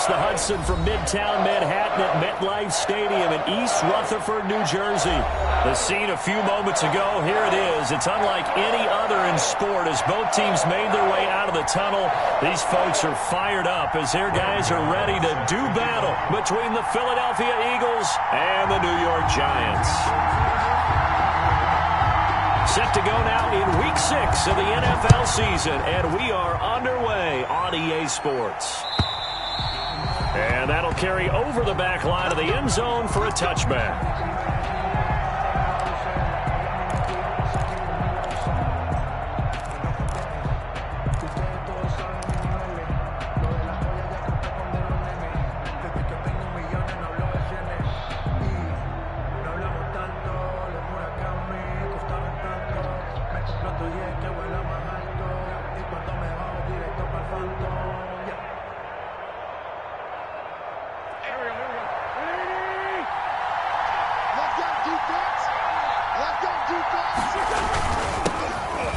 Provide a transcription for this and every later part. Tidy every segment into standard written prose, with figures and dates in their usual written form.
across the Hudson from Midtown Manhattan at MetLife Stadium in East Rutherford, New Jersey. The scene a few moments ago, here it is. It's unlike any other in sport as both teams made their way out of the tunnel. These folks are fired up as their guys are ready to do battle between the Philadelphia Eagles and the New York Giants. Set to go now in Week 6 of the NFL season, and we are underway on EA Sports. And that'll carry over the back line of the end zone for a touchback.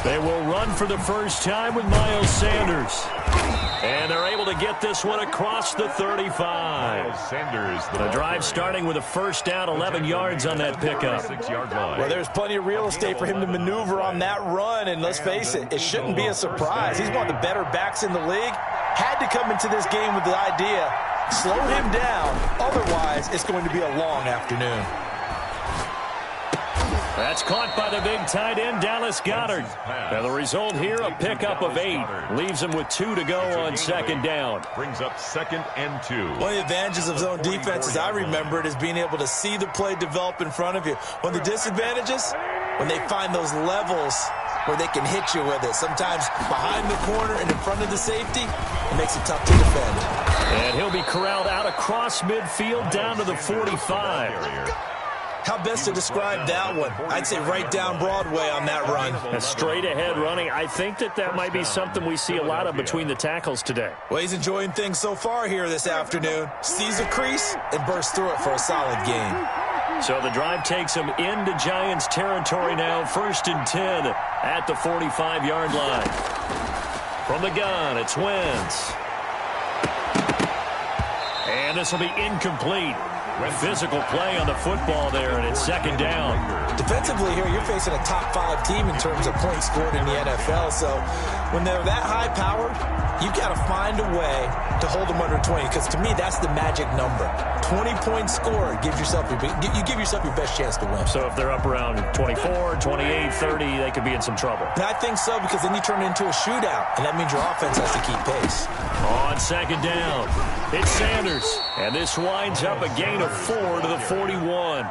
They will run for the first time with Miles Sanders. And they're able to get this one across the 35. Sanders, the drive starting with a first down, 11 yards on that pickup. 6-yard line. Well, there's plenty of real estate for him to maneuver on that run. And let's face it, it shouldn't be a surprise. He's one of the better backs in the league. Had to come into this game with the idea, slow him down. Otherwise, it's going to be a long afternoon. That's caught by the big tight end, Dallas Goedert. Now the result here, a pickup of 8. Leaves him with 2 to go on second down. Brings up 2nd and 2. One of the advantages of zone defense, as I remember it, is being able to see the play develop in front of you. One of the disadvantages, when they find those levels where they can hit you with it. Sometimes behind the corner and in front of the safety, it makes it tough to defend. And he'll be corralled out across midfield down to the 45. How best to describe that one? I'd say right down Broadway on that run. A straight ahead running. I think that might be something we see a lot of between the tackles today. Well, he's enjoying things so far here this afternoon. Sees a crease and bursts through it for a solid gain. So the drive takes him into Giants territory now. 1st and 10 at the 45-yard line. From the gun, it's Wentz. And this will be incomplete. Physical play on the football there, and it's 2nd down. Defensively here, you're facing a top 5 team in terms of points scored in the NFL. So when they're that high-powered, you've got to find a way to hold them under 20, because to me, that's the magic number. 20 points scored, you give yourself your best chance to win. So if they're up around 24, 28, 30, they could be in some trouble. And I think so, because then you turn it into a shootout, and that means your offense has to keep pace. On 2nd down, it's Sanders, and this winds up a gain of 4 to the 41.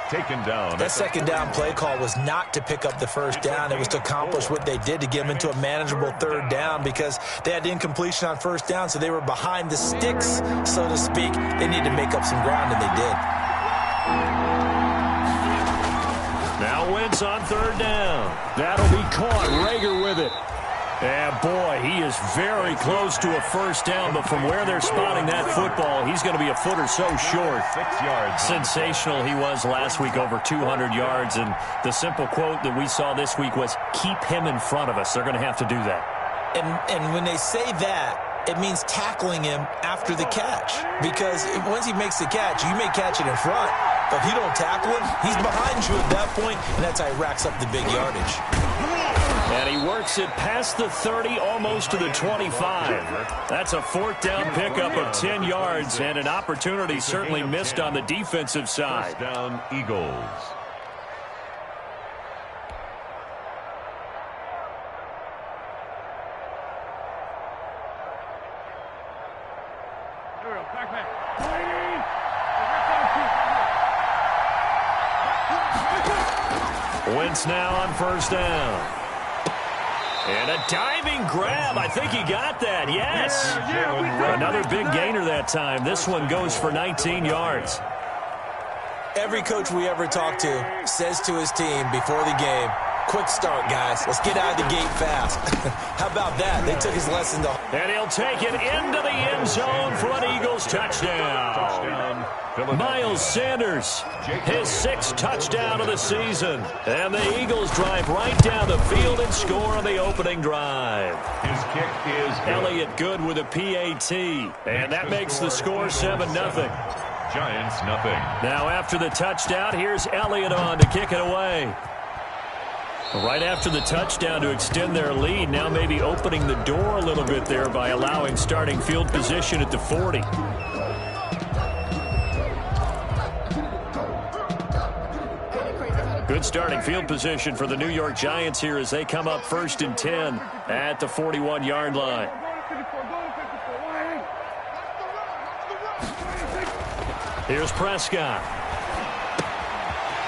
Taken down. That 2nd down play call was not to pick up the first down. It was to accomplish what they did, to get them into a manageable 3rd down, because they had incompletion on 1st down, so they were behind the sticks, so to speak. They needed to make up some ground, and they did. Now Wentz on 3rd down. That'll be caught. Rager with it. And, boy, he is very close to a first down, but from where they're spotting that football, he's going to be a foot or so short. 6 yards. Sensational he was last week, over 200 yards, and the simple quote that we saw this week was, keep him in front of us. They're going to have to do that. And when they say that, it means tackling him after the catch, because once he makes the catch, you may catch it in front, but if you don't tackle him, he's behind you at that point, and that's how he racks up the big yardage. And he works it past the 30, almost to the 25. That's a 4th down pickup of 10 yards, and an opportunity certainly missed on the defensive side. First down, Eagles. Wentz now on 1st down. And a diving grab. I think he got that. Yes. Another big gainer that time. This one goes for 19 yards. Every coach we ever talk to says to his team before the game, Quick start, guys. Let's get out of the gate fast. How about that? They took his lesson to... And he'll take it into the end zone for an Eagles touchdown. Miles Sanders, his 6th touchdown of the season. And the Eagles drive right down the field and score on the opening drive. His kick is good. Elliott good with a PAT. And that makes the score 7-0. Giants nothing. Now after the touchdown, here's Elliott on to kick it away. Right after the touchdown to extend their lead, now maybe opening the door a little bit there by allowing starting field position at the 40. Good starting field position for the New York Giants here as they come up 1st and 10 at the 41-yard line. Here's Prescott.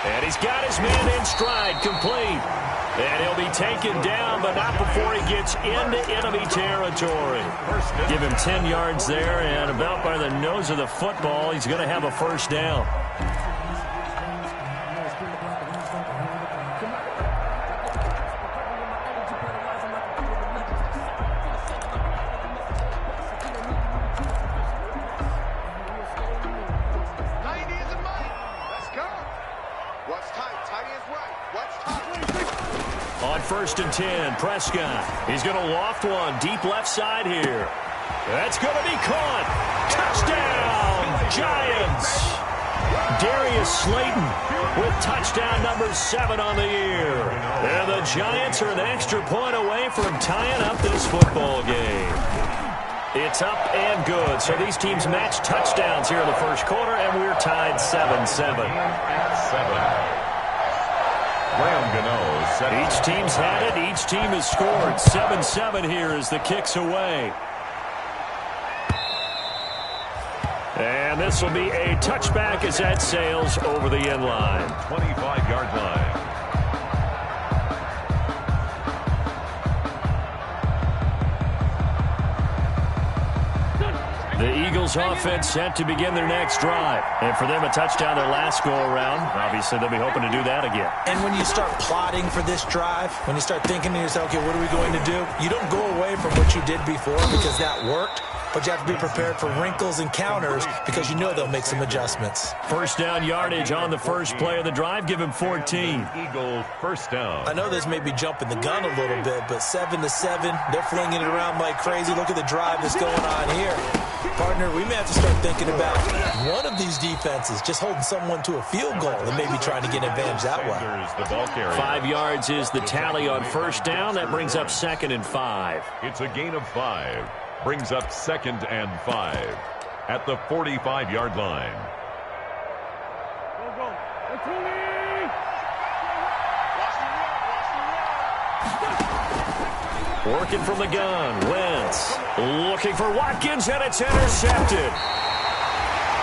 And he's got his man in stride, complete. And he'll be taken down, but not before he gets into enemy territory. Give him 10 yards there, and about by the nose of the football, he's going to have a first down. On 1st and 10, Prescott. He's going to loft one deep left side here. That's going to be caught. Touchdown, Giants. Darius Slayton with touchdown number 7 on the year. And the Giants are an extra point away from tying up this football game. It's up and good. So these teams match touchdowns here in the first quarter, and we're tied 7-7. Each team's had it. Each team has scored. 7-7 here as the kick's away. And this will be a touchback as that sails over the end line. 25-yard line. The Eagles offense set to begin their next drive. And for them, a touchdown their last go-around. Obviously, they'll be hoping to do that again. And when you start plotting for this drive, when you start thinking to yourself, okay, what are we going to do? You don't go away from what you did before because that worked. But you have to be prepared for wrinkles and counters because you know they'll make some adjustments. First down yardage on the first play of the drive. Give him 14. Eagle first down. I know this may be jumping the gun a little bit, but 7-7, they're flinging it around like crazy. Look at the drive that's going on here. Partner, we may have to start thinking about one of these defenses just holding someone to a field goal and maybe trying to get an advantage that way. The ball carrier. 5 yards is the tally on first down. That brings up 2nd and 5. It's a gain of 5. Brings up 2nd and 5 at the 45-yard line. Working from the gun, Wentz looking for Watkins, and it's intercepted.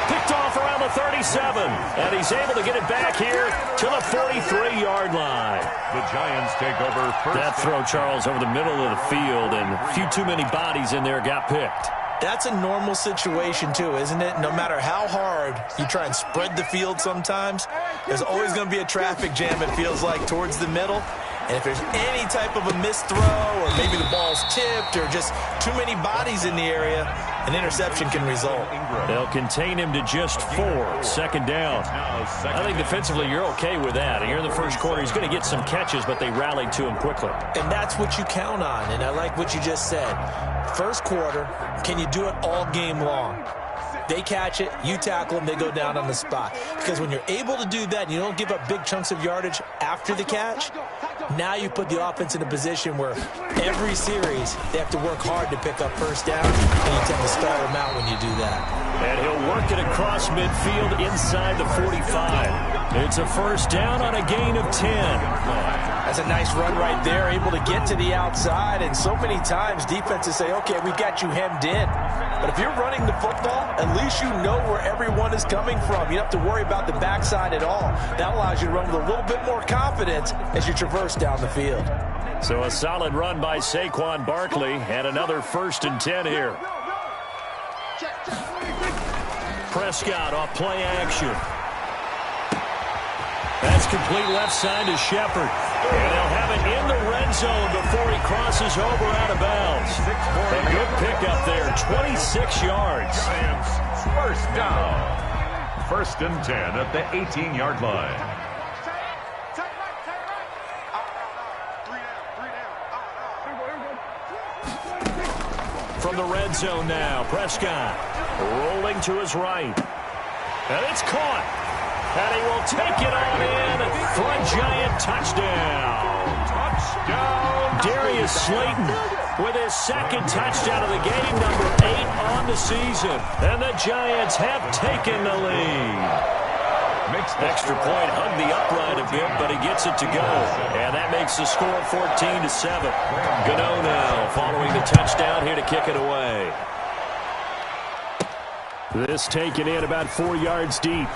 Picked off around the 37, and he's able to get it back here to the 43-yard line. The Giants take over first. That throw, Charles, over the middle of the field, and a few too many bodies in there got picked. That's a normal situation, too, isn't it? No matter how hard you try and spread the field sometimes, there's always going to be a traffic jam, it feels like, towards the middle. And if there's any type of a missed throw or maybe the ball's tipped or just too many bodies in the area, an interception can result. They'll contain him to just 4. 2nd down. I think defensively you're okay with that. Here in the first quarter, he's going to get some catches, but they rallied to him quickly. And that's what you count on, and I like what you just said. First quarter, can you do it all game long? They catch it, you tackle them, they go down on the spot. Because when you're able to do that and you don't give up big chunks of yardage after the catch, now you put the offense in a position where every series they have to work hard to pick up first down, and you tend to stall them out when you do that. And he'll work it across midfield inside the 45. It's a first down on a gain of 10. That's a nice run right there, able to get to the outside, and so many times defenses say, okay, we've got you hemmed in. But if you're running the football, at least you know where everyone is coming from. You don't have to worry about the backside at all. That allows you to run with a little bit more confidence as you traverse down the field. So a solid run by Saquon Barkley, and another 1st and 10 here. Prescott off play action. That's complete left side to Shepard. And they'll have it in the red zone before he crosses over out of bounds. A good pickup there, 26 yards. Giants, first down. 1st and 10 at the 18-yard line. From the red zone now, Prescott rolling to his right. And it's caught. And he will take it on in for a Giant touchdown. Touchdown. Darius Slayton with his 2nd touchdown of the game, number 8 on the season. And the Giants have taken the lead. Extra point hugged the upright a bit, but he gets it to go. And that makes the score 14-7. Gano now following the touchdown here to kick it away. This taken in about 4 yards deep.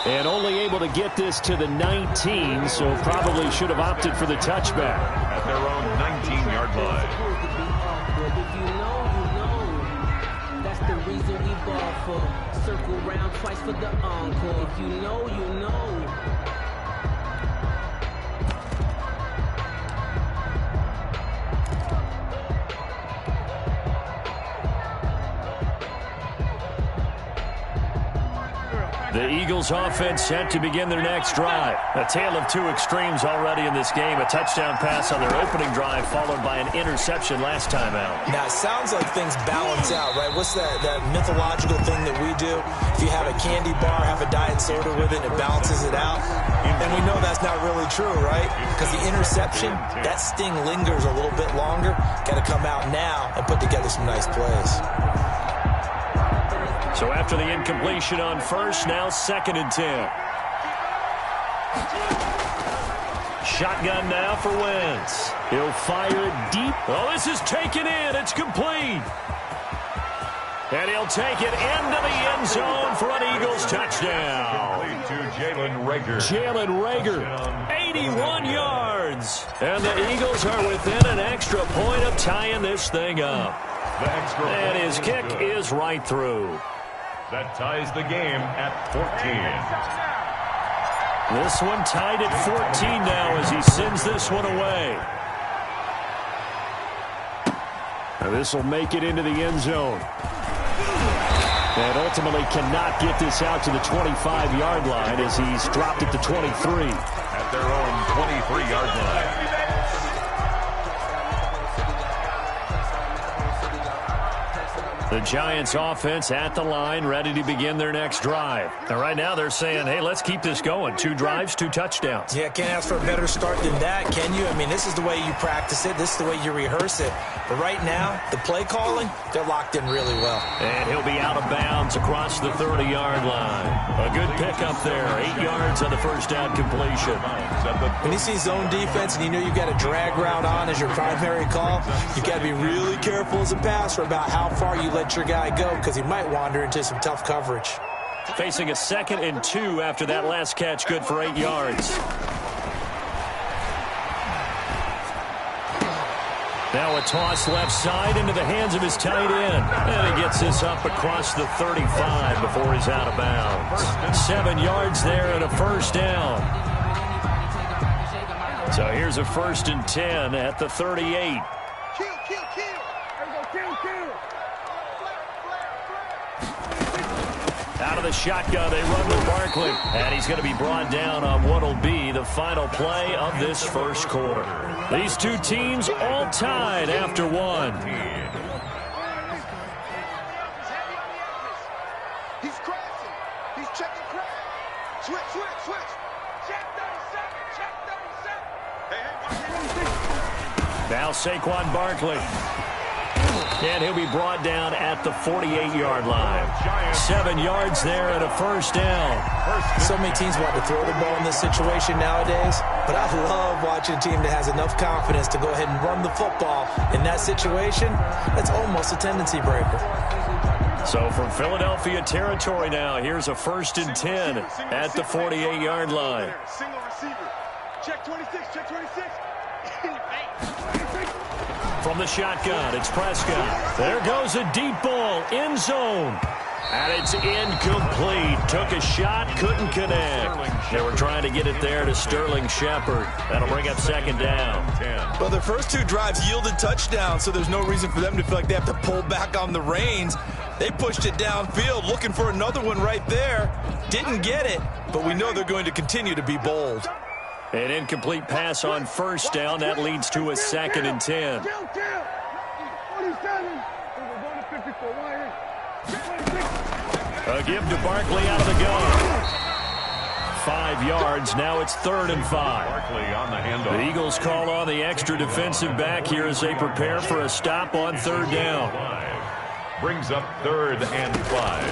And only able to get this to the 19, so probably should have opted for the touchback. At their own 19-yard line. If you know, that's the reason we ball for. Circle round twice for the encore. If you know, you know. The Eagles offense set to begin their next drive. A tale of two extremes already in this game. A touchdown pass on their opening drive followed by an interception last time out. Now, it sounds like things balance out, right? What's that mythological thing that we do? If you have a candy bar, have a diet soda with it, it balances it out. And we know that's not really true, right? Because the interception, that sting lingers a little bit longer. Got to come out now and put together some nice plays. So after the incompletion on first, now 2nd and 10. Shotgun now for Wentz. He'll fire it deep. Oh, this is taken in. It's complete. And he'll take it into the end zone for an Eagles touchdown. To Jalen Reagor. Jalen Reagor, 81 yards. And the Eagles are within an extra point of tying this thing up. And his kick is right through. That ties the game at 14. This one tied at 14 now as he sends this one away. Now this will make it into the end zone. And ultimately cannot get this out to the 25-yard line as he's dropped at the 23. At their own 23-yard line. The Giants offense at the line, ready to begin their next drive. And right now they're saying, hey, let's keep this going. 2 drives, 2 touchdowns. Yeah, can't ask for a better start than that, can you? I mean, this is the way you practice it. This is the way you rehearse it. But right now, the play calling, they're locked in really well. And he'll be out of bounds across the 30-yard line. A good pickup there. 8 yards on the first down completion. When you see zone defense and you know you've got a drag route on as your primary call, you've got to be really careful as a passer about how far you let your guy go because he might wander into some tough coverage. Facing a 2nd and 2 after that last catch, good for 8 yards. Now a toss left side into the hands of his tight end. And he gets this up across the 35 before he's out of bounds. 7 yards there and a first down. So here's a 1st and 10 at the 38. Out of the shotgun, they run with Barkley. And he's going to be brought down on what will be the final play of this first quarter. These two teams all tied after one. He's crashing. He's checking crash. Switch. Check 37. Hey, now Saquon Barkley. And he'll be brought down at the 48-yard line. 7 yards there and a first down. So many teams want to throw the ball in this situation nowadays, but I love watching a team that has enough confidence to go ahead and run the football. In that situation, that's almost a tendency breaker. So from Philadelphia territory now, here's a 1st and 10 at the 48-yard line. Single receiver. Check 26. From the shotgun, it's Prescott. There goes a deep ball, end zone. And it's incomplete. Took a shot, couldn't connect. They were trying to get it there to Sterling Shepard. That'll bring up second down. Well, their first two drives yielded touchdowns, so there's no reason for them to feel like they have to pull back on the reins. They pushed it downfield, looking for another one right there. Didn't get it, but we know they're going to continue to be bold. An incomplete pass on first down. That leads to a 2nd and 10. A give to Barkley out of the gun. 5 yards. Now it's 3rd and 5. Barkley on the handoff. The Eagles call on the extra defensive back here as they prepare for a stop on 3rd down. Brings up 3rd and 5.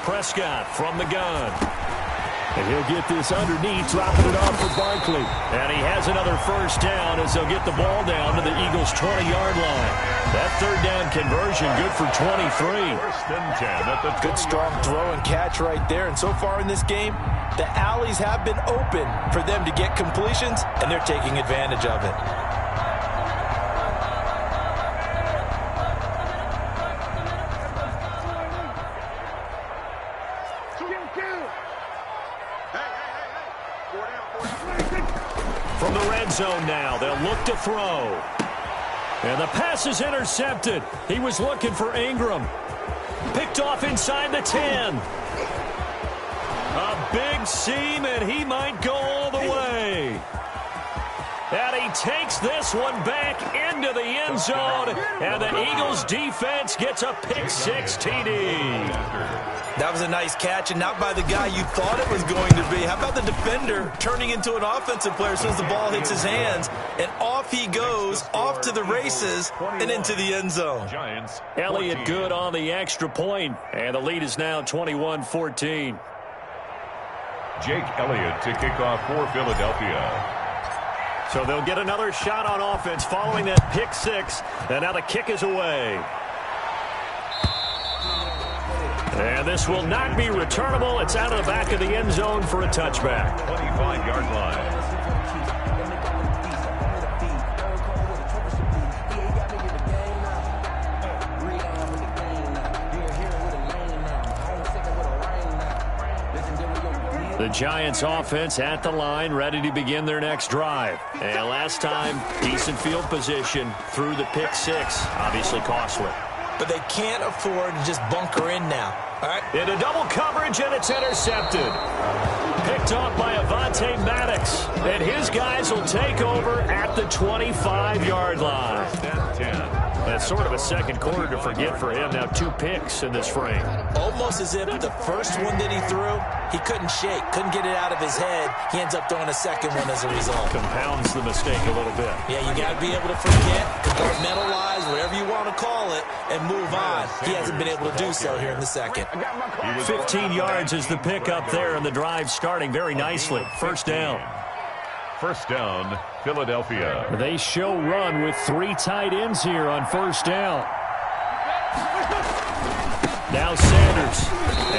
Prescott from the gun. And he'll get this underneath, dropping it off for Barkley. And he has another first down as they'll get the ball down to the Eagles' 20-yard line. That 3rd down conversion good for 23. 1st and 10 at the Good strong throw and catch right there. And so far in this game, the alleys have been open for them to get completions, and they're taking advantage of it. From the red zone now, they'll look to throw. And the pass is intercepted. He was looking for Ingram. Picked off inside the 10. A big seam, and he might go all the way. And he takes this one back into the end zone. And the Eagles defense gets a pick-6 TD. That was a nice catch, and not by the guy you thought it was going to be. How about the defender turning into an offensive player as soon as the ball hits his hands, and off he goes, off to the races, and into the end zone. Giants. Elliott good on the extra point, and the lead is now 21-14. Jake Elliott to kick off for Philadelphia. So they'll get another shot on offense following that pick-6, and now the kick is away. And this will not be returnable. It's out of the back of the end zone for a touchback. 25-yard line. The Giants offense at the line, ready to begin their next drive. And last time, decent field position through the pick-6. Obviously costly. But they can't afford to just bunker in now. All right. Into double coverage, and it's intercepted. Picked off by Avonte Maddox. And his guys will take over at the 25-yard line. 10. That's sort of a second quarter to forget for him. Now 2 picks in this frame. Almost as if the first one that he threw, he couldn't shake, couldn't get it out of his head. He ends up throwing a second one as a result. Compounds the mistake a little bit. Yeah, you got to be able to forget, compartmentalize, whatever you want to call it, and move on. He hasn't been able to do so here in the second. 15 yards is the pickup there, and the drive starting very nicely. First down. First down, Philadelphia. They show run with 3 tight ends here on first down. Now Sanders.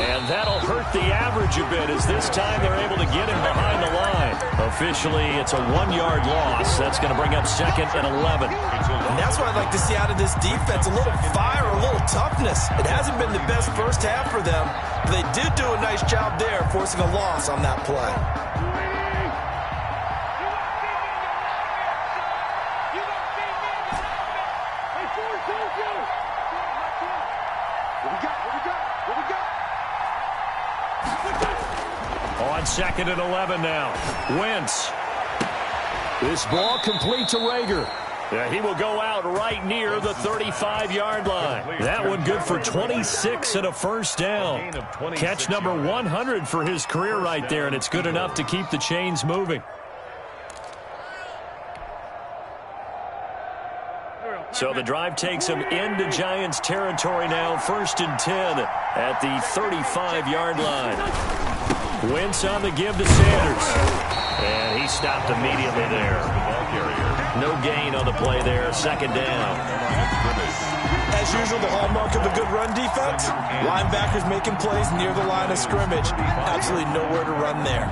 And that'll hurt the average a bit as this time they're able to get him behind the line. Officially, it's a 1-yard loss. That's going to bring up 2nd and 11. And that's what I'd like to see out of this defense, a little fire, a little toughness. It hasn't been the best first half for them, but they did do a nice job there forcing a loss on that play. On 2nd and 11 now. Wentz. This ball complete to Rager. Yeah, he will go out right near the 35-yard line. That one good for 26 and a first down. Catch number 100 for his career right there, and it's good enough to keep the chains moving. So the drive takes him into Giants territory now. 1st and 10 at the 35-yard line. Wentz on the give to Sanders. And he stopped immediately there. No gain on the play there. 2nd down. As usual, the hallmark of a good run defense, linebackers making plays near the line of scrimmage. Absolutely nowhere to run there.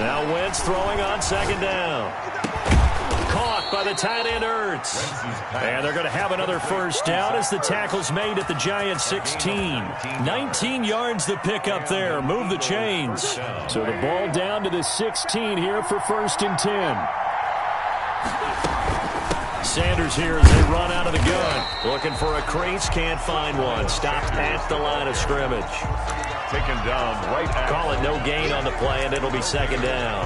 Now Wentz throwing on 2nd down. caught by the tight end Ertz. And they're going to have another first down as the tackle's made at the Giants 16. 19 yards the pick up there. Move the chains. So the ball down to the 16 here for 1st and 10. Sanders here as they run out of the gun. Looking for a crease, can't find one. Stopped at the line of scrimmage. Taken down right at. Call it no gain on the play, and it'll be 2nd down.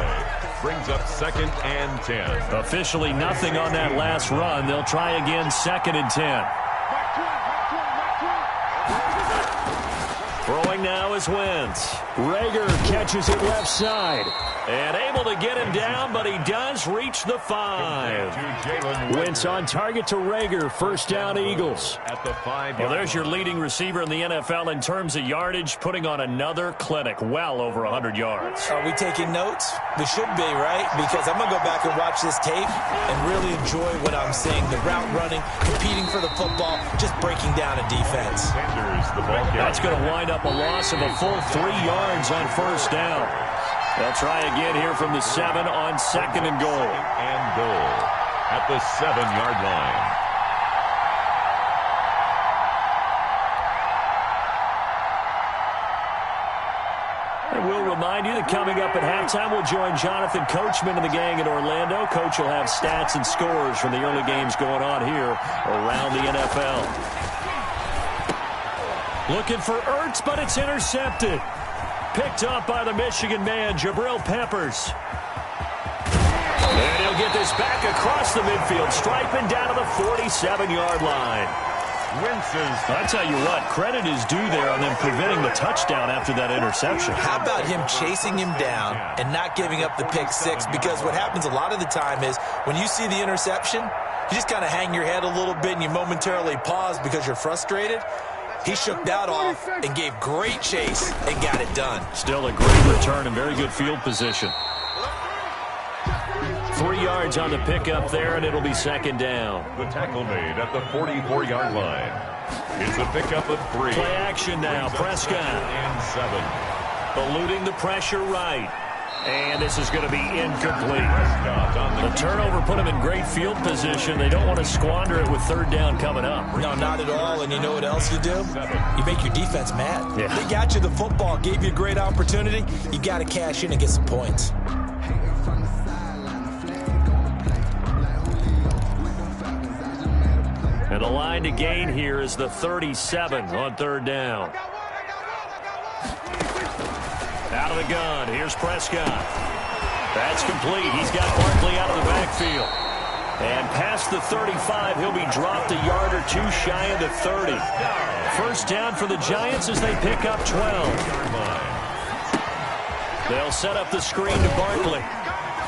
Brings up 2nd and 10. Officially nothing on that last run. They'll try again 2nd and 10. Throwing now is Wentz. Rager catches it left side. And able to get him down, but he does reach the 5. Wentz on target to Rager. First down, Eagles. At the 5. Well, there's your leading receiver in the NFL in terms of yardage, putting on another clinic, well over 100 yards. Are we taking notes? We should be, right? Because I'm going to go back and watch this tape and really enjoy what I'm seeing. The route running, competing for the football, just breaking down a defense. That's going to wind up a loss of a full 3 yards on first down. They'll try again here from the 7 on 2nd and goal. And goal at the 7-yard line. And we'll remind you that coming up at halftime, we'll join Jonathan Coachman and the gang in Orlando. Coach will have stats and scores from the early games going on here around the NFL. Looking for Ertz, but it's intercepted. Picked up by the Michigan man, Jabril Peppers. And he'll get this back across the midfield, striping down to the 47-yard line. I tell you what, credit is due there on them preventing the touchdown after that interception. How about him chasing him down and not giving up the pick 6? Because what happens a lot of the time is when you see the interception, you just kind of hang your head a little bit and you momentarily pause because you're frustrated. He shook that off and gave great chase and got it done. Still a great return and very good field position. 3 yards on the pickup there, and it'll be 2nd down. The tackle made at the 44-yard line. It's a pickup of 3. Play action now. Prescott. And 7. Eluding the pressure right. And this is going to be incomplete. The turnover put him in great field position. They don't want to squander it with 3rd down coming up. No, not at all. And you know what else you do? You make your defense mad. Yeah. They got you the football, gave you a great opportunity. You got to cash in and get some points. And the line to gain here is the 37 on 3rd down. Out of the gun. Here's Prescott. That's complete. He's got Barkley out of the backfield. And past the 35, he'll be dropped a yard or 2 shy of the 30. First down for the Giants as they pick up 12. They'll set up the screen to Barkley.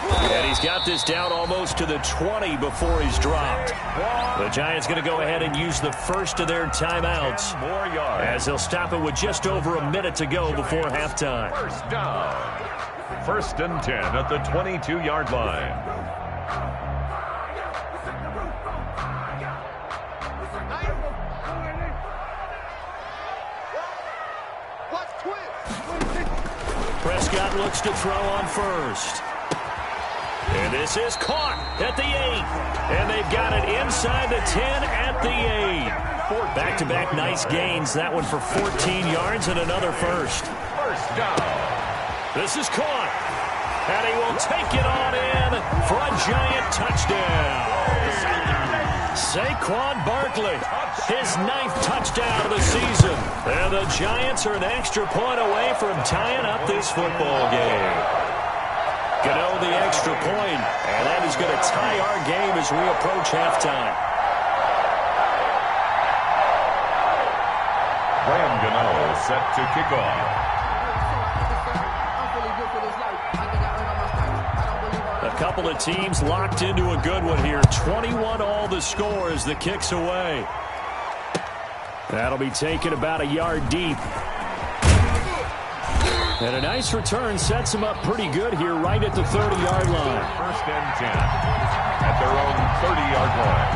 And he's got this down almost to the 20 before he's dropped. The Giants going to go ahead and use the first of their timeouts as they'll stop it with just over a minute to go before halftime. First down. 1st and 10 at the 22-yard line. Prescott looks to throw on first. And this is caught at the 8. And they've got it inside the 10 at the 8. Back-to-back nice gains. That one for 14 yards and another first. First down. This is caught. And he will take it on in for a Giant touchdown. Saquon Barkley, his 9th touchdown of the season. And the Giants are an extra point away from tying up this football game. Gano the extra point, and that is going to tie our game as we approach halftime. Graham Gano set to kick off. A couple of teams locked into a good one here. 21 all the score as the kick's away. That'll be taken about a yard deep. And a nice return sets him up pretty good here right at the 30-yard line. 1st and 10 at their own 30-yard line.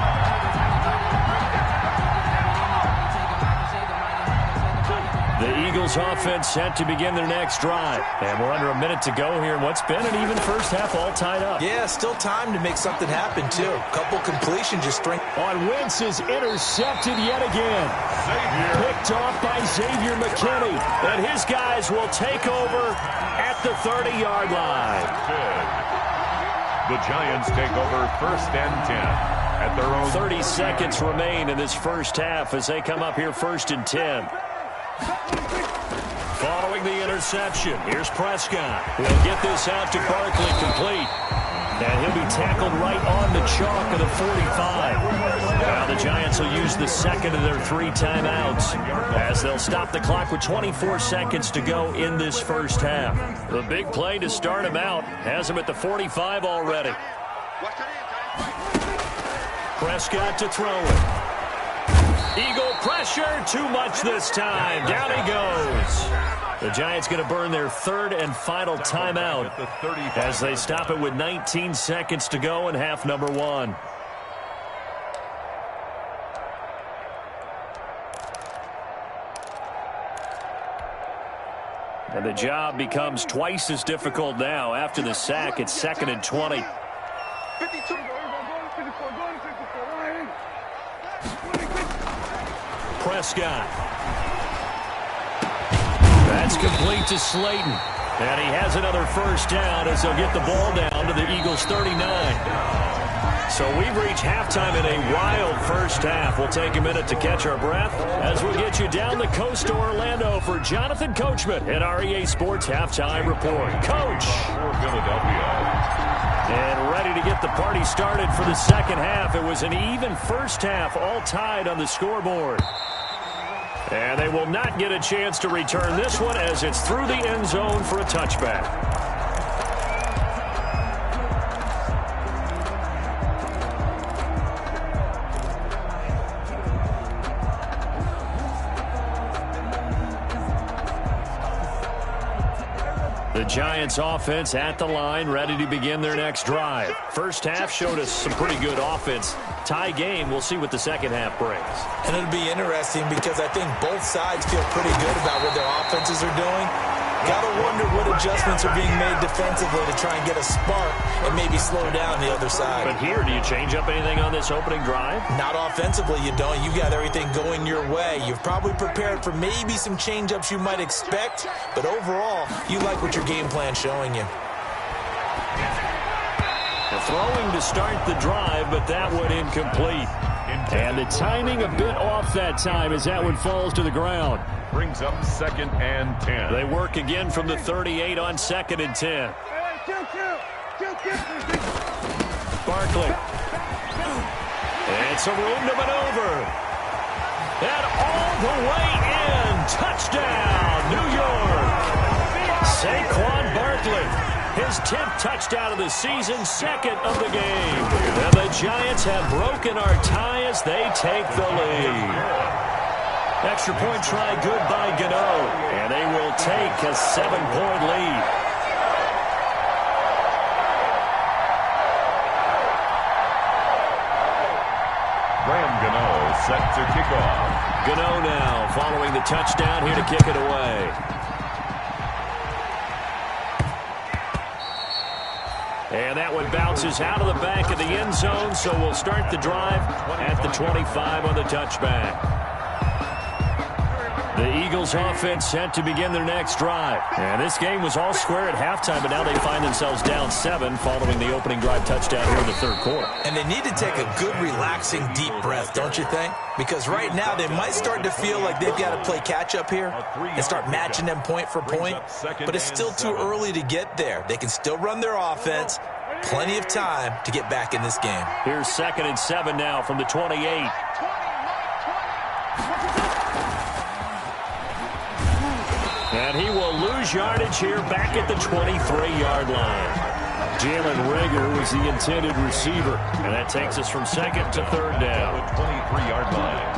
The Eagles offense set to begin their next drive. And we're under a minute to go here in what's been an even first half, all tied up. Yeah, still time to make something happen, too. Couple completions just string. On Wentz is intercepted yet again. Picked off by Xavier McKinney. And his guys will take over at the 30-yard line. The Giants take over 1st and 10 at their own. 30 seconds remain in this first half as they come up here 1st and 10. Following the interception, here's Prescott. He'll get this out to Barkley, complete. And he'll be tackled right on the chalk of the 45. Now the Giants will use the second of their 3 timeouts as they'll stop the clock with 24 seconds to go in this first half. The big play to start him out has him at the 45 already. Prescott to throw it. Eagle pressure, too much this time. Down he goes. The Giants going to burn their 3rd and final timeout as they stop it with 19 seconds to go in half number 1. And the job becomes twice as difficult now after the sack. It's 2nd and 20. 52. Prescott. That's complete to Slayton. And he has another first down as they'll get the ball down to the Eagles' 39. So we've reached halftime in a wild first half. We'll take a minute to catch our breath as we'll get you down the coast to Orlando for Jonathan Coachman at our EA Sports Halftime Report. Coach. For Philadelphia. And ready to get the party started for the second half. It was an even first half, all tied on the scoreboard. And they will not get a chance to return this one as it's through the end zone for a touchback. The Giants offense at the line, ready to begin their next drive. First half showed us some pretty good offense. Tie game, we'll see what the second half brings. And it'll be interesting because I think both sides feel pretty good about what their offenses are doing. Gotta wonder what adjustments are being made defensively to try and get a spark and maybe slow down the other side. But here, do you change up anything on this opening drive? Not offensively, you don't. You got everything going your way. You've probably prepared for maybe some change-ups you might expect, but overall, you like what your game plan's showing you. The throwing to start the drive, but that one incomplete. And the timing a bit off that time as that one falls to the ground. Brings up 2nd and 10. They work again from the 38 on 2nd and 10. Barkley. It's a room to maneuver. And all the way in. Touchdown, New York. Saquon Barkley. His 10th touchdown of the season, 2nd of the game. And the Giants have broken our tie as they take the lead. Extra point try good by Gano. And they will take a 7-point lead. Graham Gano set to kick off. Gano now following the touchdown here to kick it away. And that one bounces out of the back of the end zone, so we'll start the drive at the 25 on the touchback. The Eagles offense set to begin their next drive. And this game was all square at halftime, but now they find themselves down 7 following the opening drive touchdown here in the third quarter. And they need to take a good, relaxing, deep breath, don't you think? Because right now they might start to feel like they've got to play catch-up here and start matching them point for point. But it's still too early to get there. They can still run their offense. Plenty of time to get back in this game. Here's 2nd and 7 now from the 28. And he will lose yardage here back at the 23-yard line. Jalen Reagor was the intended receiver. And that takes us from 2nd to 3rd down. The 23-yard line.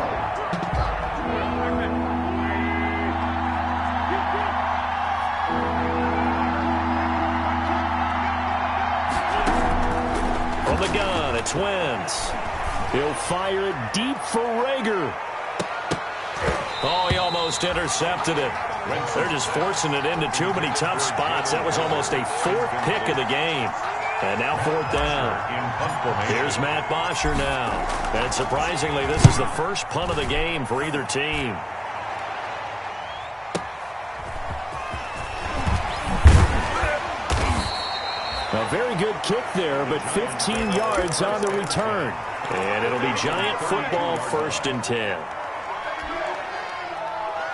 From the gun, it's Wentz. He'll fire it deep for Reagor. Oh, he almost intercepted it. They're just forcing it into too many tough spots. That was almost a fourth pick of the game. And now fourth down. Here's Matt Bosher now. And surprisingly, this is the first punt of the game for either team. A very good kick there, but 15 yards on the return. And it'll be Giant football, 1st and 10.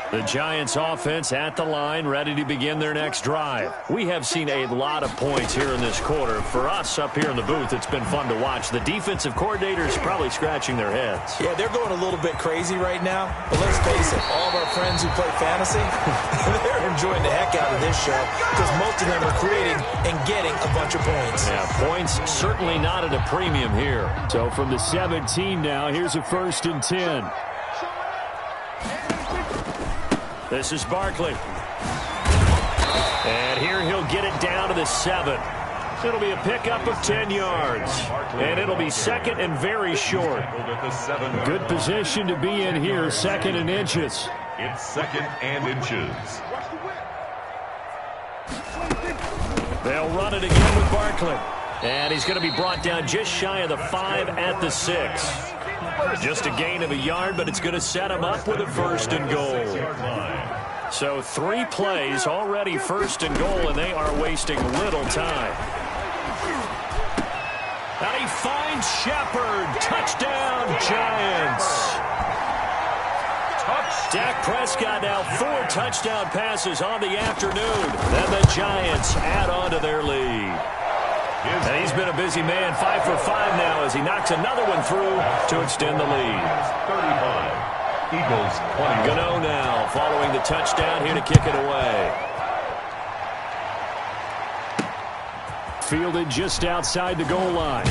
The Giants offense at the line, ready to begin their next drive. We have seen a lot of points here in this quarter. For us up here in the booth, it's been fun to watch. The defensive coordinators probably scratching their heads. Yeah, they're going a little bit crazy right now. But let's face it, all of our friends who play fantasy, they're enjoying the heck out of this show because most of them are creating and getting a bunch of points. Yeah, points certainly not at a premium here. So from the 17 now, here's a 1st and 10. This is Barkley. And here he'll get it down to the 7. It'll be a pickup of 10 yards. And it'll be 2nd and very short. Good position to be in here, 2nd and inches. It's 2nd and inches. They'll run it again with Barkley. And he's going to be brought down just shy of the 5 at the 6. Just a gain of a yard, but it's going to set him up with a 1st and goal. So 3 plays, already 1st and goal, and they are wasting little time. And he finds Shepard. Touchdown, Giants. Dak Prescott now 4 touchdown passes on the afternoon. Then the Giants add on to their lead. And he's been a busy man, 5 for 5 now as he knocks another one through to extend the lead. 35. Eagles 20. Gano now following the touchdown here to kick it away. Fielded just outside the goal line.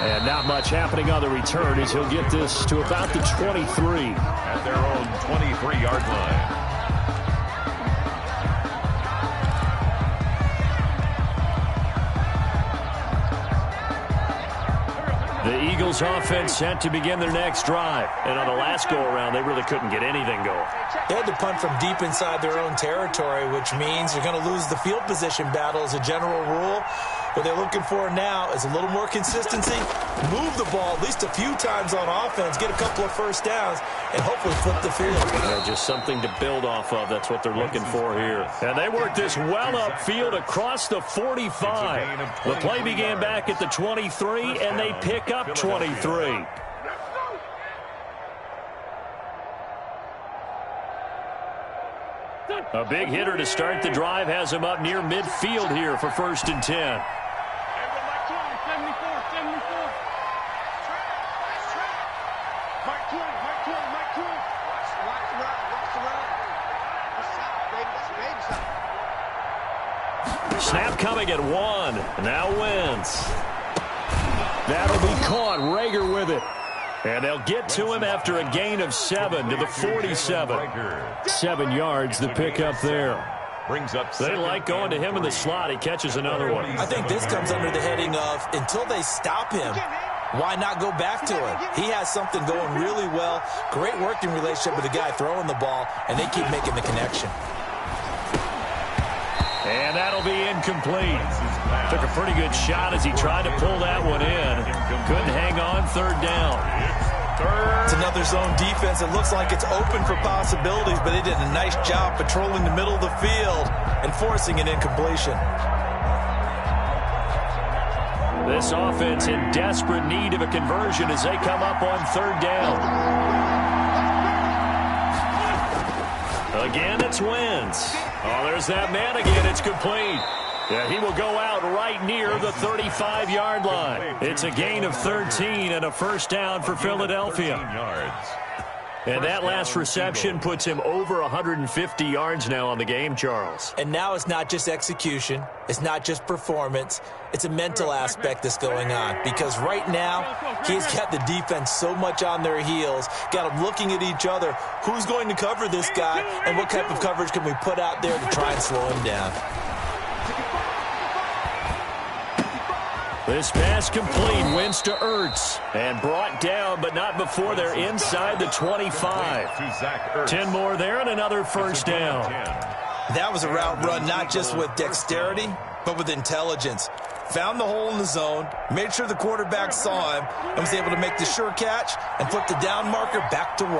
And not much happening on the return as he'll get this to about the 23. At their own 23-yard line. The Eagles offense set to begin their next drive. And on the last go-around, they really couldn't get anything going. They had to punt from deep inside their own territory, which means you're going to lose the field position battle as a general rule. What they're looking for now is a little more consistency, move the ball at least a few times on offense, get a couple of 1st downs, and hopefully flip the field. Yeah, just something to build off of. That's what they're looking for here. And they work this well upfield across the 45. The play began back at the 23, and they pick up 23. A big hitter to start the drive has him up near midfield here for 1st and 10. Snap coming at 1. Now Wentz. That'll be caught. Rager with it. And they'll get to him after a gain of 7 to the 47. 7 yards, the pickup there. They like going to him in the slot. He catches another one. I think this comes under the heading of until they stop him, why not go back to him? He has something going really well. Great working relationship with the guy throwing the ball, and they keep making the connection. And that'll be incomplete. Took a pretty good shot as he tried to pull that one in. Couldn't hang on, 3rd down. It's another zone defense. It looks like it's open for possibilities, but they did a nice job patrolling the middle of the field and forcing an incompletion. This offense in desperate need of a conversion as they come up on 3rd down. Again, it's Wentz. Oh, there's that man again. It's complete. Yeah, he will go out right near the 35-yard line. It's a gain of 13 and a 1st down for Philadelphia. And that last reception puts him over 150 yards now on the game, Charles. And now it's not just execution. It's not just performance. It's a mental aspect that's going on. Because right now, he's got the defense so much on their heels, got them looking at each other. Who's going to cover this guy, and what type of coverage can we put out there to try and slow him down? This pass complete. Wins to Ertz. And brought down, but not before they're inside the 25. 10 more there and another first down. That was a route run not just with dexterity, but with intelligence. Found the hole in the zone, made sure the quarterback saw him, and was able to make the sure catch and flip the down marker back to 1.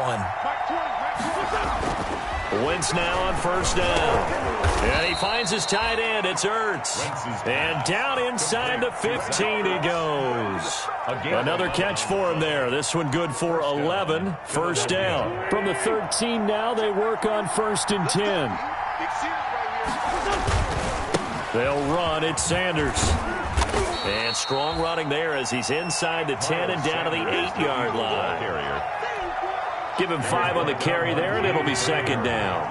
Wentz now on first down. And he finds his tight end. It's Ertz. And down inside the 15 he goes. Another catch for him there. This one good for 11. First down. From the 13 now, they work on 1st and 10. They'll run. It's Sanders. And strong running there as he's inside the 10 and down to the 8-yard line. Give him 5 on the carry there, and it'll be second down.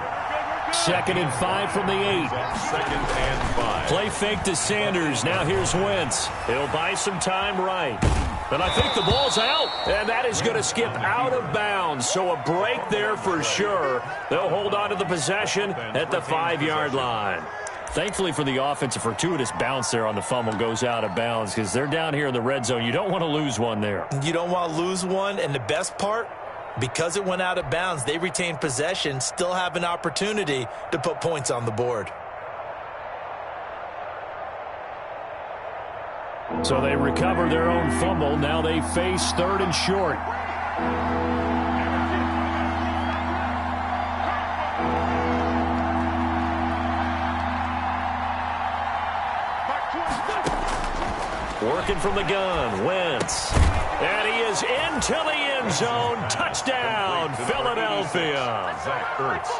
2nd and 5 from the 8. 2nd and 5. Play fake to Sanders. Now here's Wentz. He'll buy some time right. And I think the ball's out. And that is going to skip out of bounds. So a break there for sure. They'll hold on to the possession at the 5-yard line. Thankfully for the offense, a fortuitous bounce there on the fumble goes out of bounds because they're down here in the red zone. You don't want to lose one there. You don't want to lose one, and the best part, because it went out of bounds, they retain possession, still have an opportunity to put points on the board. So they recover their own fumble. Now they face 3rd and short. Working from the gun, Wentz. And he is into the end zone. Touchdown, Philadelphia.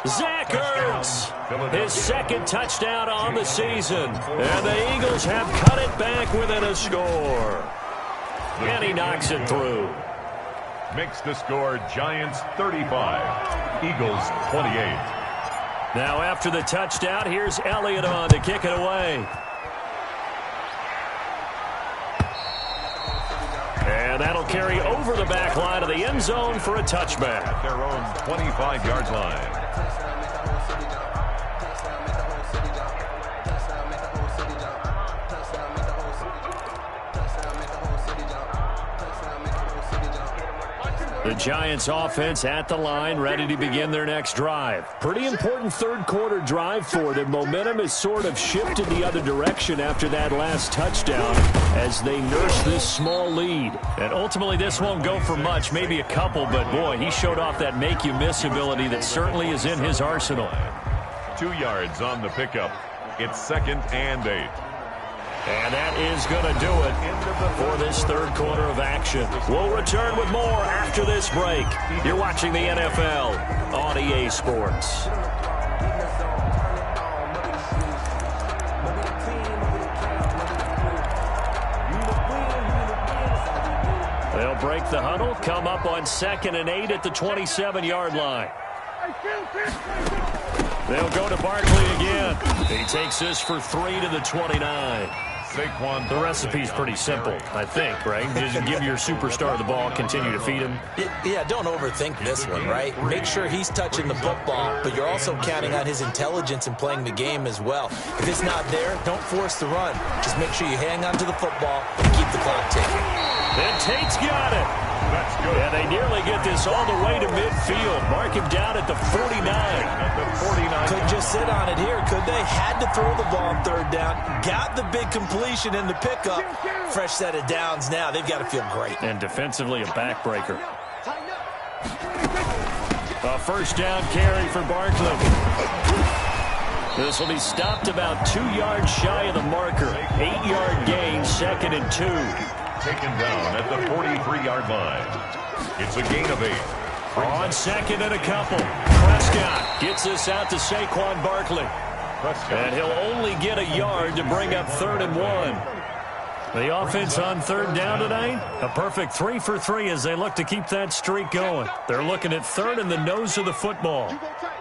Zach Ertz, his 2nd touchdown on the season. And the Eagles have cut it back within a score. And he knocks it through. Makes the score Giants 35, Eagles 28. Now after the touchdown, here's Elliott on to kick it away. And that'll carry over the back line of the end zone for a touchback. At their own 25-yard line. The Giants offense at the line, ready to begin their next drive. Pretty important 3rd quarter drive for them. Momentum has sort of shifted the other direction after that last touchdown as they nurse this small lead. And ultimately this won't go for much, maybe a couple, but boy, he showed off that make-you-miss ability that certainly is in his arsenal. 2 yards on the pickup. It's 2nd and 8. And that is going to do it for this 3rd quarter of action. We'll return with more after this break. You're watching the NFL on EA Sports. They'll break the huddle, come up on 2nd and 8 at the 27-yard line. They'll go to Barkley again. He takes this for 3 to the 29. The recipe's pretty simple, I think, right? Just give your superstar the ball, continue to feed him. Yeah, don't overthink this one, right? Make sure he's touching the football, but you're also counting on his intelligence in playing the game as well. If it's not there, don't force the run. Just make sure you hang on to the football and keep the clock ticking. And Tate's got it. That's good. Yeah, they nearly get this all the way to midfield. Mark him down at the 49. Couldn't just sit on it here, could they? Had to throw the ball on 3rd down. Got the big completion in the pickup. Fresh set of downs now. They've got to feel great. And defensively, a backbreaker. A 1st down carry for Barkley. This will be stopped about 2 yards shy of the marker. 8-yard gain, 2nd and 2. Taken down at the 43-yard line. It's a gain of 8. On 2nd and a couple. Prescott gets this out to Saquon Barkley. And he'll only get a yard to bring up 3rd and 1. The offense on 3rd down tonight, a perfect 3 for 3 as they look to keep that streak going. They're looking at 3rd in the nose of the football. You got tight.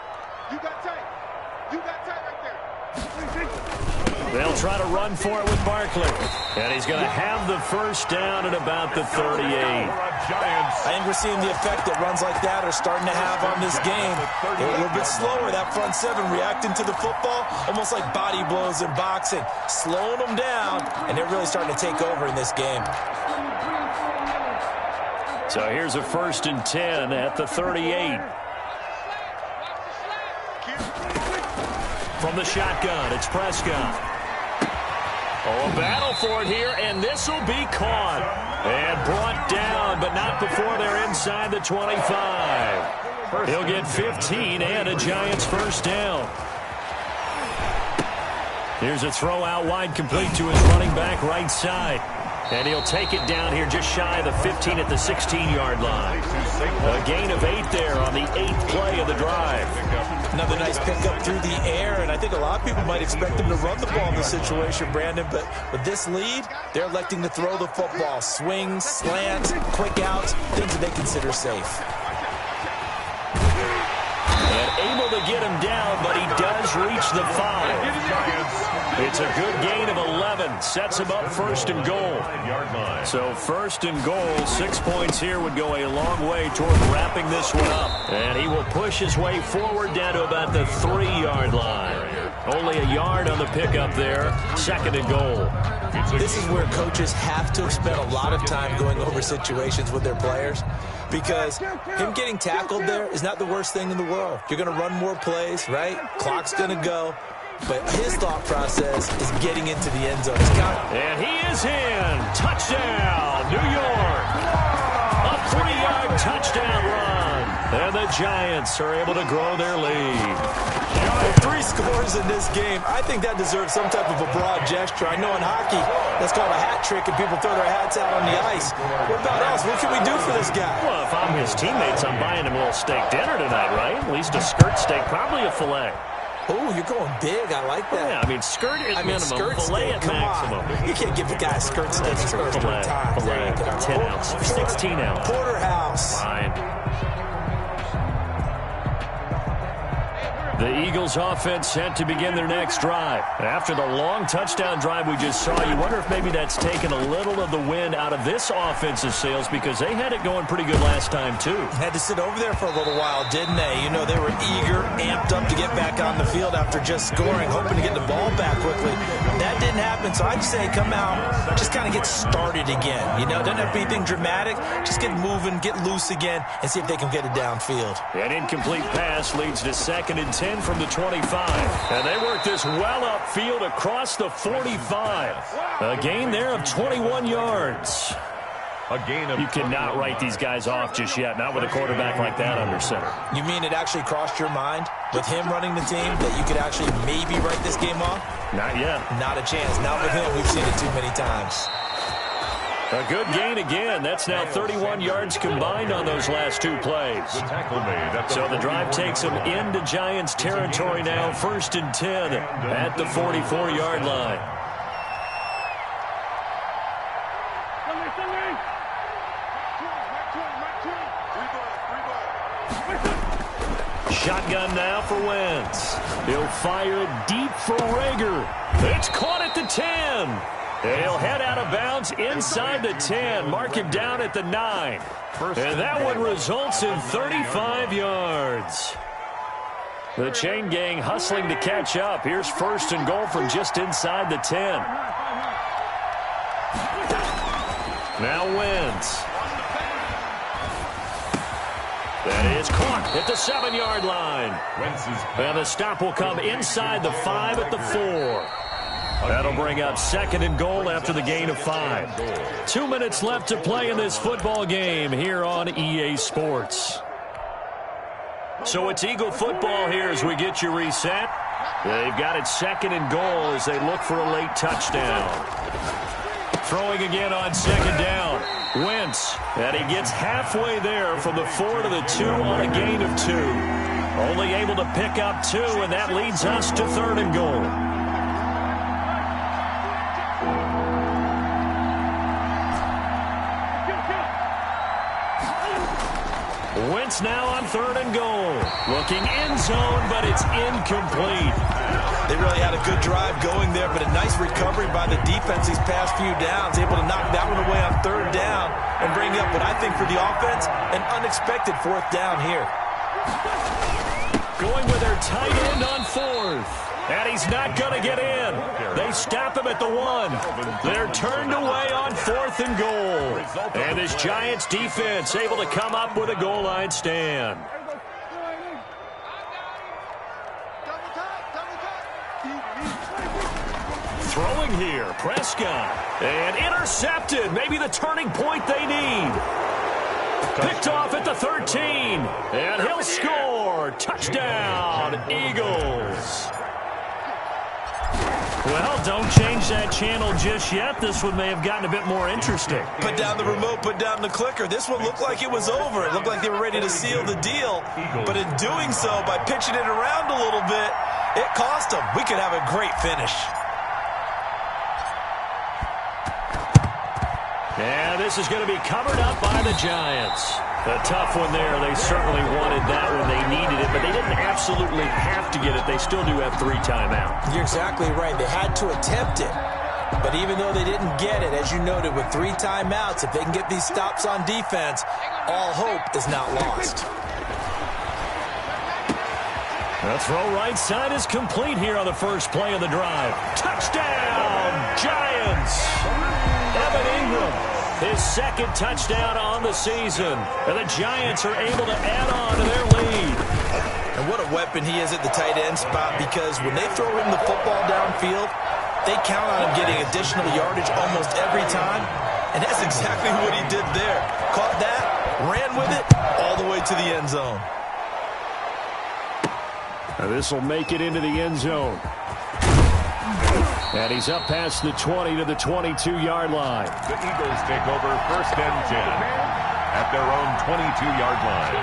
You got tight right there. They'll try to run for it with Barkley. And he's going to have the first down at about the 38. I think we're seeing the effect that runs like that are starting to have on this game. They're a little bit slower, that front seven reacting to the football, almost like body blows in boxing, slowing them down, and they're really starting to take over in this game. So here's a 1st and 10 at the 38. From the shotgun, it's Prescott. Oh, a battle for it here, and this will be caught. And brought down, but not before they're inside the 25. He'll get 15 and a Giants first down. Here's a throw out wide, complete to his running back right side. And he'll take it down here just shy of the 15 at the 16-yard line. A gain of 8 there on the 8th play of the drive. Another nice pickup through the air, and I think a lot of people might expect them to run the ball in this situation, Brandon, but with this lead, they're electing to throw the football. Swings, slants, quick outs, things that they consider safe. And able to get him down, but he does reach the 5. It's a good gain of 11. Sets him up 1st and goal. So 1st and goal, 6 points here would go a long way toward wrapping this one up. And he will push his way forward down to about the 3-yard line. Only a yard on the pickup there. 2nd and goal. This is where coaches have to spend a lot of time going over situations with their players, because him getting tackled there is not the worst thing in the world. You're going to run more plays, right? Clock's going to go. But his thought process is getting into the end zone. And he is in. Touchdown, New York. A 3-yard touchdown run. And the Giants are able to grow their lead. With 3 scores in this game, I think that deserves some type of a broad gesture. I know in hockey, that's called a hat trick, and people throw their hats out on the ice. What about us? What can we do for this guy? Well, if I'm his teammates, I'm buying him a little steak dinner tonight, right? At least a skirt steak, probably a filet. Oh, you're going big. I like that. Yeah, I mean, skirt at minimum, filet at maximum. You can't give the guy a skirt steak his first 3 times. Filet, 10 ounce, 16 ounce. Porterhouse. Fine. The Eagles offense set to begin their next drive. After the long touchdown drive we just saw, you wonder if maybe that's taken a little of the wind out of this offensive sails, because they had it going pretty good last time too. Had to sit over there for a little while, didn't they? You know, they were eager, amped up to get back on the field after just scoring, hoping to get the ball back quickly. That didn't happen, so I'd say come out, just kind of get started again. You know, doesn't have to be anything dramatic. Just get moving, get loose again, and see if they can get it downfield. An incomplete pass leads to 2nd and 10 from the 25. And they work this well upfield across the 45. A gain there of 21 yards. You cannot write these guys off just yet, not with a quarterback like that under center. You mean it actually crossed your mind with him running the team that you could actually maybe write this game off? Not yet. Not a chance. Not with him. We've seen it too many times. A good gain again. That's now 31 yards combined on those last 2 plays. So the drive takes them into Giants territory now. 1st and 10 at the 44-yard line. Shotgun now for Wentz. He'll fire it deep for Rager. It's caught at the 10. And he'll head out of bounds inside the 10. Mark him down at the 9. And that one results in 35 yards. The chain gang hustling to catch up. Here's 1st and goal from just inside the 10. Now Wentz. That is caught at the 7-yard line. And the stop will come inside the 5 at the 4. That'll bring up 2nd and goal after the gain of 5. 2 minutes left to play in this football game here on EA Sports. So it's Eagle football here as we get you reset. They've got it 2nd and goal as they look for a late touchdown. Throwing again on 2nd down. Wentz, and he gets halfway there from the 4 to the 2 on a gain of 2. Only able to pick up 2, and that leads us to 3rd and goal. Wentz now on 3rd and goal. Looking end zone, but it's incomplete. They really had a good drive going there, but a nice recovery by the defense these past few downs, able to knock that one away on 3rd down and bring up what I think for the offense, an unexpected 4th down here. Going with their tight end on 4th. And he's not going to get in. They stop him at the 1. They're turned away on 4th and goal. And this Giants defense able to come up with a goal line stand. Throwing here, Prescott. And intercepted. Maybe the turning point they need. Picked off at the 13. And he'll score. Touchdown, Eagles. Well, don't change that channel just yet. This one may have gotten a bit more interesting. Put down the remote, put down the clicker. This one looked like it was over. It looked like they were ready to seal the deal. But in doing so, by pitching it around a little bit, it cost them. We could have a great finish. And this is going to be covered up by the Giants. A tough one there. They certainly wanted that when they needed it, but they didn't absolutely have to get it. They still do have 3 timeouts. You're exactly right. They had to attempt it. But even though they didn't get it, as you noted, with 3 timeouts, if they can get these stops on defense, all hope is not lost. The throw right side is complete here on the first play of the drive. Touchdown, Giants! Evan Ingram, his 2nd touchdown on the season. And the Giants are able to add on to their lead. And what a weapon he is at the tight end spot, because when they throw him the football downfield, they count on him getting additional yardage almost every time. And that's exactly what he did there. Caught that, ran with it, all the way to the end zone. This will make it into the end zone. And he's up past the 20 to the 22-yard line. The Eagles take over 1st and 10 at their own 22-yard line.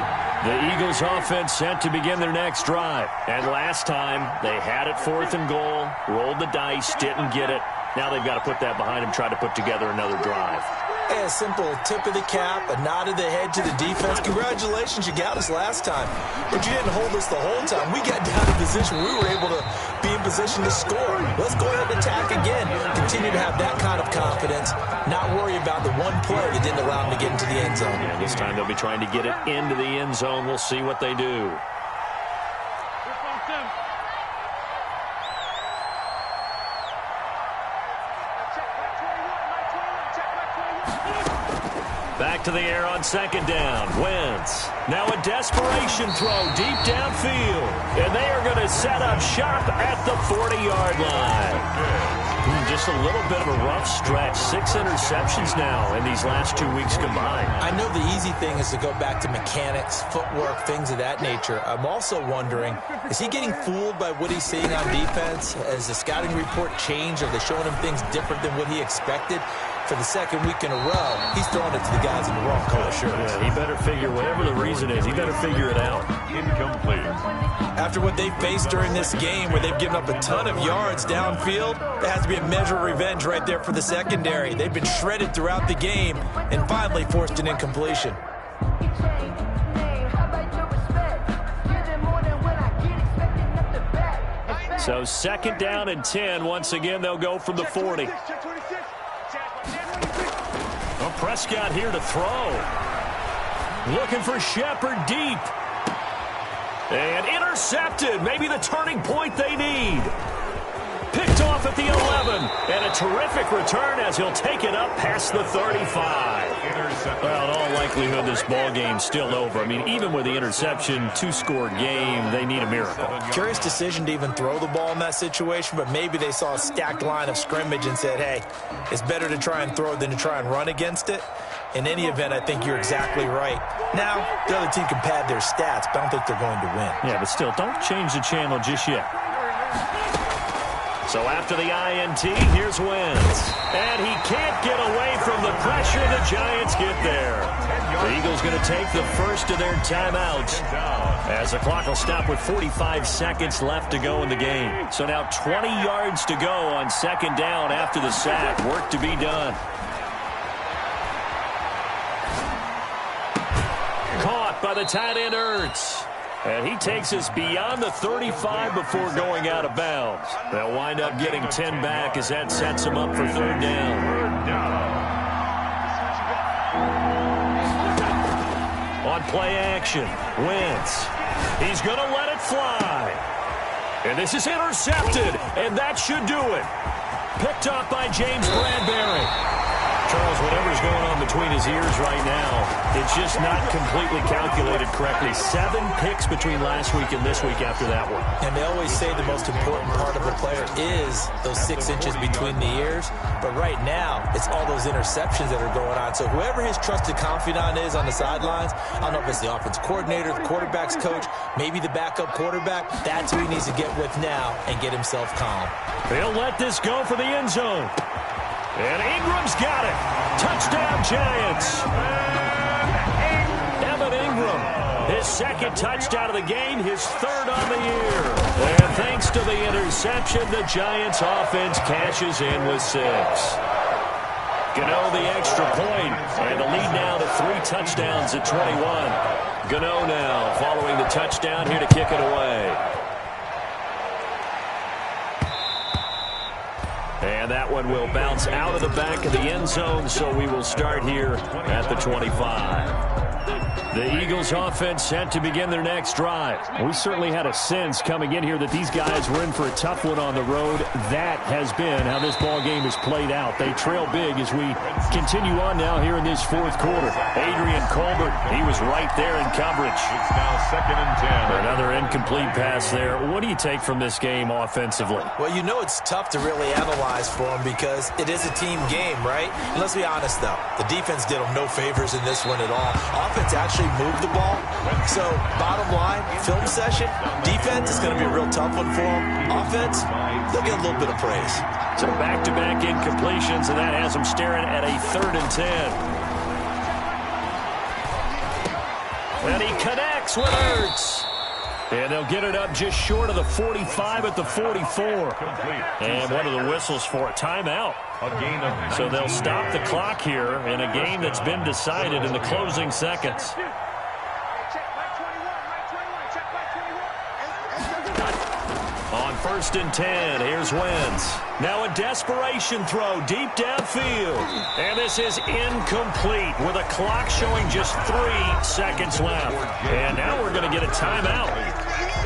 The Eagles offense set to begin their next drive. And last time, they had it 4th and goal, rolled the dice, didn't get it. Now they've got to put that behind them, try to put together another drive. A simple tip of the cap, a nod of the head to the defense. Congratulations, you got us last time. But you didn't hold us the whole time. We got down in position. We were able to be in position to score. Let's go ahead and attack again. Continue to have that kind of confidence. Not worry about the one play that didn't allow them to get into the end zone. And this time they'll be trying to get it into the end zone. We'll see what they do. Back to the air on 2nd down. Wentz. Now a desperation throw deep downfield. And they are going to set up shop at the 40-yard line. Just a little bit of a rough stretch. 6 interceptions now in these last 2 weeks combined. I know the easy thing is to go back to mechanics, footwork, things of that nature. I'm also wondering, is he getting fooled by what he's seeing on defense? Has the scouting report changed? Are they showing him things different than what he expected? For the 2nd week in a row, he's throwing it to the guys in the wrong color shirts. Yeah, he better figure, whatever the reason is, he better figure it out. Incomplete. After what they faced during this game, where they've given up a ton of yards downfield, there has to be a measure of revenge right there for the secondary. They've been shredded throughout the game and finally forced an incompletion. So 2nd down and 10. Once again, they'll go from the 40. Well, Prescott here to throw. Looking for Shepard deep. And intercepted. Maybe the turning point they need. Picked off at the 11. And a terrific return as he'll take it up past the 35. Well, in all likelihood, this ball game's still over. I mean, even with the interception, 2-score game, they need a miracle. Curious decision to even throw the ball in that situation, but maybe they saw a stacked line of scrimmage and said, hey, it's better to try and throw than to try and run against it. In any event, I think you're exactly right. Now, the other team can pad their stats, but I don't think they're going to win. Yeah, but still, don't change the channel just yet. So after the INT, here's Wentz. And he can't get away from the pressure. The Giants get there. The Eagles going to take the first of their timeouts as the clock will stop with 45 seconds left to go in the game. So now 20 yards to go on 2nd down after the sack. Work to be done. Caught by the tight end Ertz. And he takes us beyond the 35 before going out of bounds. They'll wind up getting 10 back as that sets him up for third down. On play action, Wentz. He's going to let it fly. And this is intercepted, and that should do it. Picked up by James Bradbury. Charles, whatever's going on between his ears right now, it's just not completely calculated correctly. 7 picks between last week and this week after that one. And they always say the most important part of a player is those 6 inches between the ears. But right now, it's all those interceptions that are going on. So whoever his trusted confidant is on the sidelines, I don't know if it's the offensive coordinator, the quarterback's coach, maybe the backup quarterback, that's who he needs to get with now and get himself calm. They'll let this go for the end zone. And Ingram's got it. Touchdown, Giants. Evan Ingram, his second touchdown of the game, his third on the year. And thanks to the interception, the Giants offense cashes in with 6. Gano the extra point, and the lead now to 3 touchdowns at 21. Gano now following the touchdown here to kick it away. And that one will bounce out of the back of the end zone, so we will start here at the 25. The Eagles offense set to begin their next drive. We certainly had a sense coming in here that these guys were in for a tough one on the road. That has been how this ball game is played out. They trail big as we continue on now here in this fourth quarter. Adrian Colbert, he was right there in coverage. It's now 2nd and 10. Another incomplete pass there. What do you take from this game offensively? Well, you know it's tough to really analyze for them because it is a team game, right? And let's be honest, though. The defense did them no favors in this one at all. Offense actually moved the ball. So, bottom line, film session, defense is going to be a real tough one for them. Offense, they'll get a little bit of praise. So back-to-back incompletions, and that has them staring at a 3rd and 10. And he connects with Ertz. And they'll get it up just short of the 45 at the 44. And what are the whistles for? Timeout. So they'll stop the clock here in a game that's been decided in the closing seconds. On 1st and 10, here's Wentz. Now a desperation throw deep downfield. And this is incomplete with a clock showing just 3 seconds left. And now we're going to get a timeout.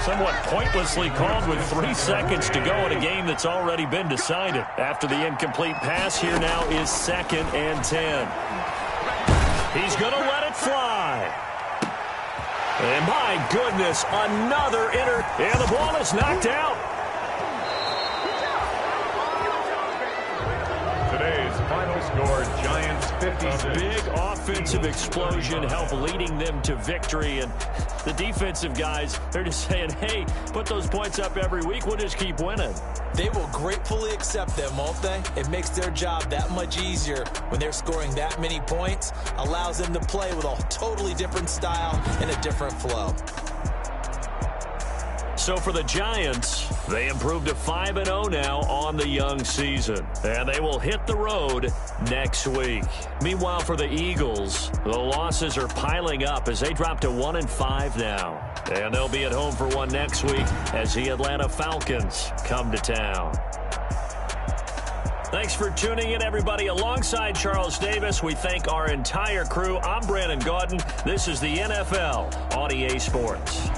Somewhat pointlessly called with 3 seconds to go in a game that's already been decided. After the incomplete pass, here now is 2nd and 10. He's going to let it fly. And my goodness, another and the ball is knocked out. Today's final score, Giants 56. A big offensive explosion helped leading them to victory. And the defensive guys, they're just saying, hey, put those points up every week. We'll just keep winning. They will gratefully accept them, won't they? It makes their job that much easier when they're scoring that many points. Allows them to play with a totally different style and a different flow. So for the Giants, they improved to 5-0 now on the young season. And they will hit the road next week. Meanwhile, for the Eagles, the losses are piling up as they drop to 1-5 now. And they'll be at home for one next week as the Atlanta Falcons come to town. Thanks for tuning in, everybody. Alongside Charles Davis, we thank our entire crew. I'm Brandon Gaudin. This is the NFL on EA Sports.